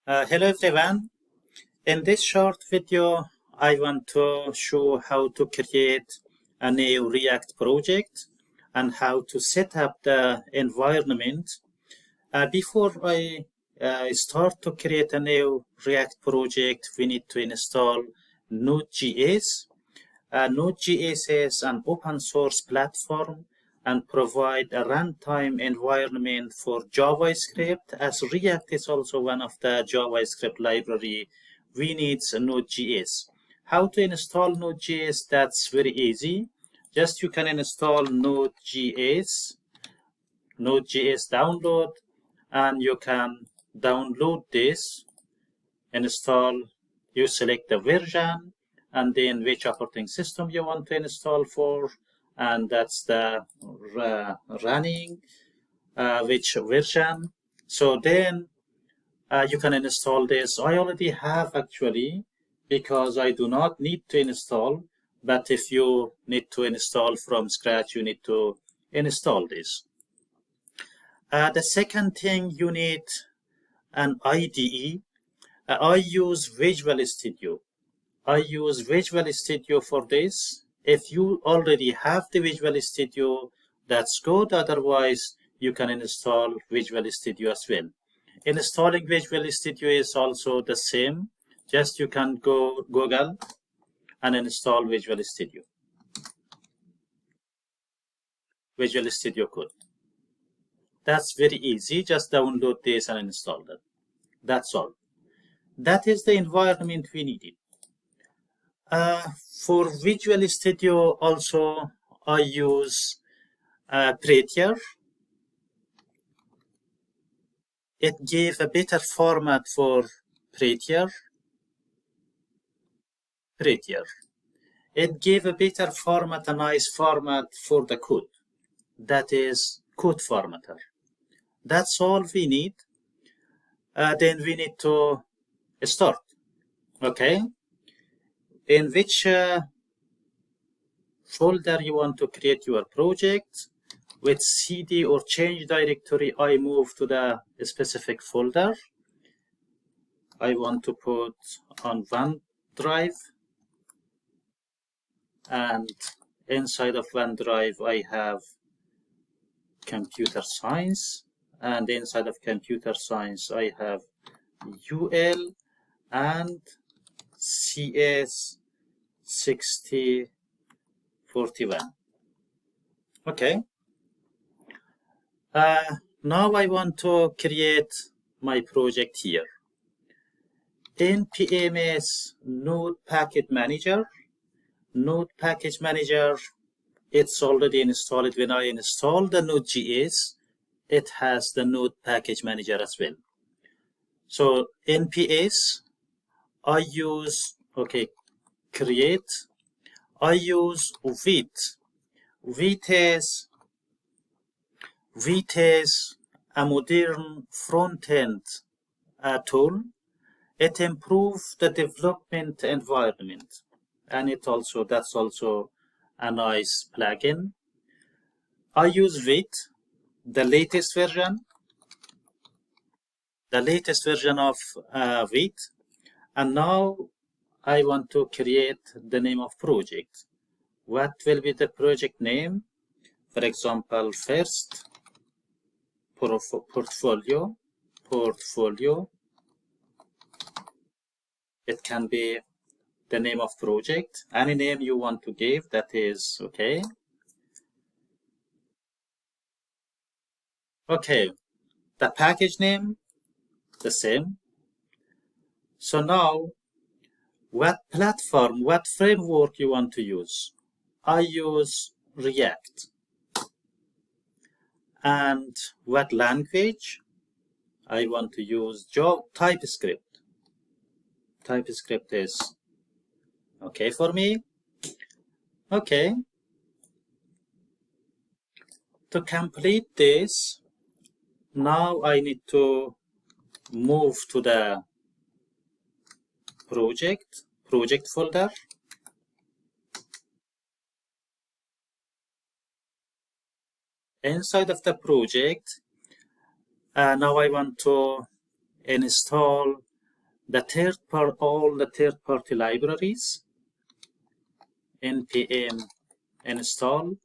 Hello everyone. In this short video, I want to show how to create a new React project and how to set up the environment. Before I start to create a new React project, we need to install Node.js. Node.js is an open source platform and provide a runtime environment for JavaScript. As React is also one of the JavaScript library, we need Node.js. How to install Node.js? That's very easy. Just you can install Node.js download, and you can download this, install, you select the version, and then which operating system you want to install for, and that's the running, which version. So then you can install this. I already have actually, because I do not need to install, but if you need to install from scratch, you need to install this. The second thing, you need an IDE. I use Visual Studio. I use Visual Studio for this. If you already have the Visual Studio, that's good. Otherwise, you can install Visual Studio as well. Installing Visual Studio is also the same. Just you can go Google and install Visual Studio. Visual Studio Code. That's very easy. Just download this and install that. That's all. That is the environment we needed. For Visual Studio also, I use Prettier. It gave a better format for Prettier. It gave a better format, a nice format for the code. That is code formatter. That's all we need. Then we need to start. Okay. In which folder you want to create your project, with CD or change directory, I move to the specific folder. I want to put on OneDrive, and inside of OneDrive I have computer science, and inside of computer science I have UL and CS 6041. Okay. Now I want to create my project here. npm is Node Package Manager. Node Package Manager, it's already installed. When I install the Node.js, it has the Node Package Manager as well. So nps, I use, create. I use Vite. Vite is a modern front-end tool. It improves the development environment, and that's also a nice plugin. I use Vite, the latest version of Vite, and now I want to create the name of project. What will be the project name? For example, first portfolio. It can be the name of project, any name you want to give, that is okay. Okay, the package name, the same. So now, what platform, what framework you want to use? I use React. And what language? I want to use TypeScript. TypeScript is okay for me. Okay. To complete this, now I need to move to the project folder. Inside of the project, now I want to install all the third-party libraries, npm install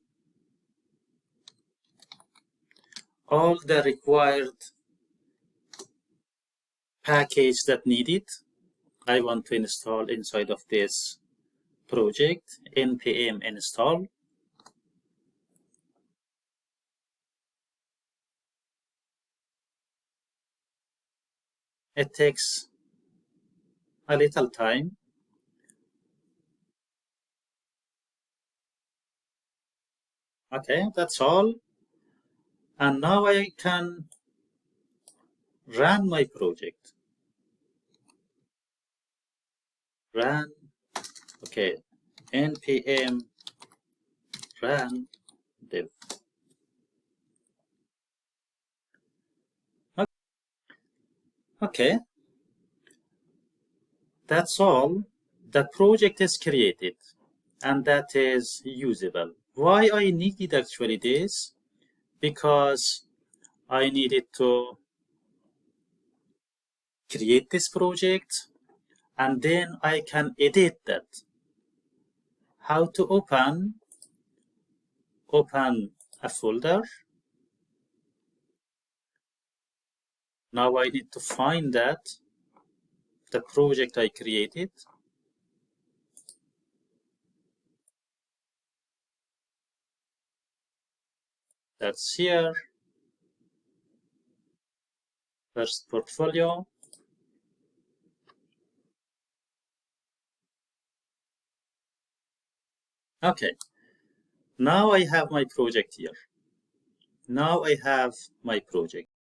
all the required package that needed. I want to install inside of this project, npm install. It takes a little time. Okay, that's all. And now I can run my project. Run, okay, npm run dev. Okay, that's all. The project is created and that is usable. Why I needed actually this? Because I needed to create this project and then I can edit that. How to open a folder. Now I need to find that, the project I created. That's here. First portfolio. Okay. Now I have my project here. Now I have my project.